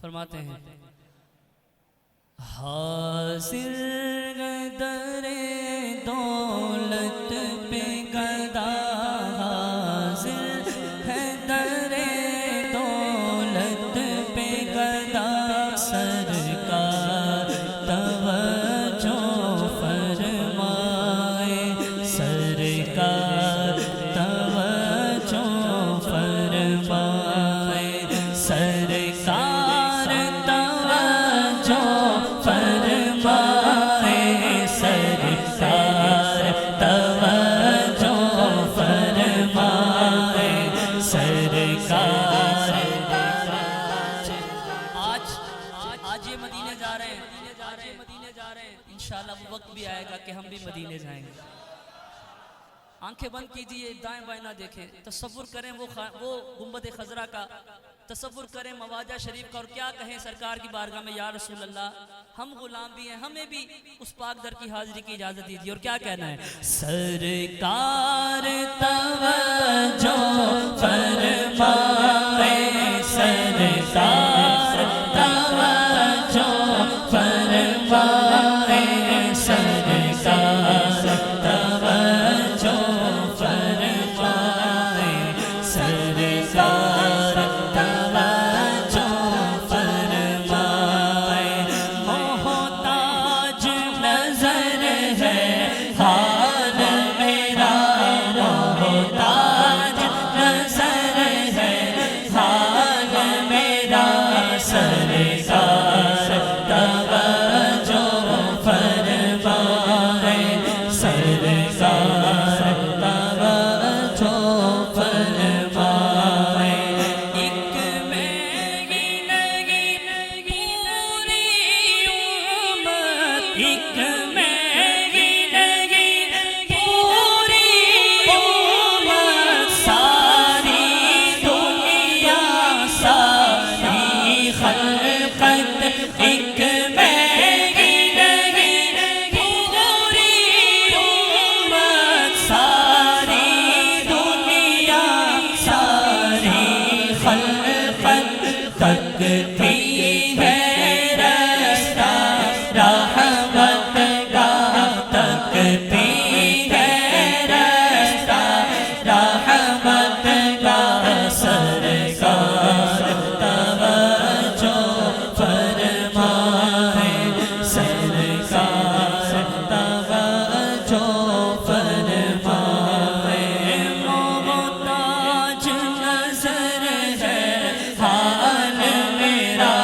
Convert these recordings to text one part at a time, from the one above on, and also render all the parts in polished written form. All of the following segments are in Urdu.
فرماتے ہیں حاضر در دولت پہ گدا، حاضر ہے در دولت پہ گدا، سرکار توجہ فرمائے، سرکار توجہ فرمائے، سرکار توجہ فرمائے، سرکار توجہ فرمائے، سرکار آج یہ مدینے جا رہے ہیں، انشاءاللہ وہ وقت بھی آئے گا کہ ہم بھی مدینے جائیں گے۔ آنکھیں بند کیجئے، دائیں بائیں نہ دیکھیں، تصور کریں وہ گنبد خضرا کا، تصور کریں مواجہ شریف کا، اور کیا کہیں سرکار کی بارگاہ میں یا رسول اللہ ہم غلام بھی ہیں، ہمیں بھی اس پاک در کی حاضری کی اجازت دیجیے۔ اور کیا کہنا ہے؟ سرکار توجہ فرمائے، سرکار توجہ فرمائے، سرکار توجہ فرمائے، سرکار توجہ فرمائے، محتاج نظر ہے حال میرا، محتاج نظر ہے حال میرا، سرکار توجہ فرمائے، سرکار توجہ فرمائے، ایک میں ہی نہیں پوری امت، ایک میں ہی نہیں پوری امت، ساری دنیا ساری خلقت، ایک میں ہی نہیں پوری امت، ساری دنیا ساری خلقت تکتی ہے رستہ رحمت کا، تکتی ہے رستہ رحمت کا، سرکار توجہ فرمائے، سرکار توجہ فرمائے، محتاج نظر ہے حال میرا،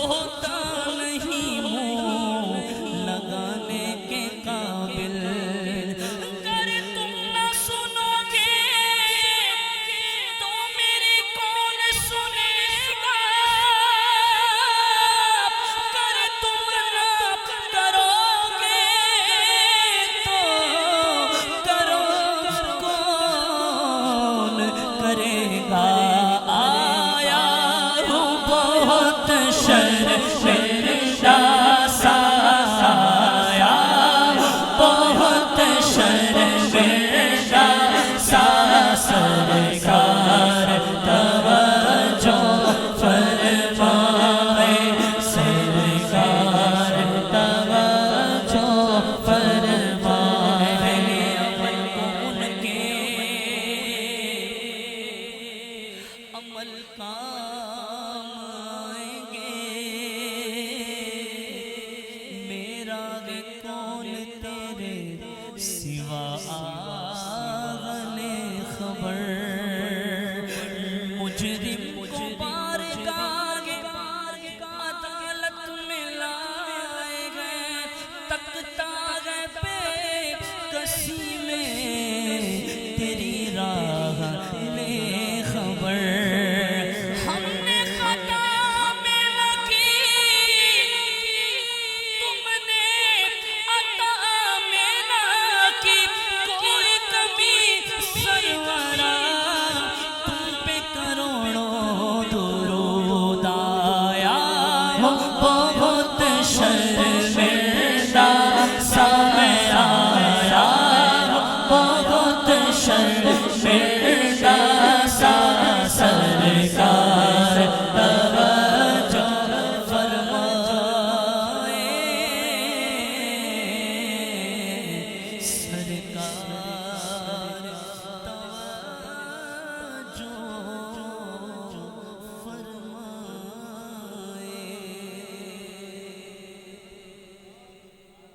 ہوتا نہیں منہ لگانے کے قابل اگر تم نہ سنو گے تو میری کون سنے گا اگر تم نہ کرو گے تو کرو کون کرے گا آیا ہوں بہت شرمندہ سایہ بہت شرمندہ سا سرکار توجہ فرمائے سرکار توجہ فرمائے ان کے عمل کام آئیں گے میرا ہے کون تیرے سوا آغلِ خبر مجرم کو بارگاہ عدالت میں لائے گئے تکتا ہے بے کسی میں تیری راہ لے خبر ہم نے خطا میں نہ کی تم نے عطا میں نہ کی کوئی کمی سرورا تم پہ کروڑوں درود آیا ہو بہت شرمندہ سا میں آیا ہو بہت شرمندہ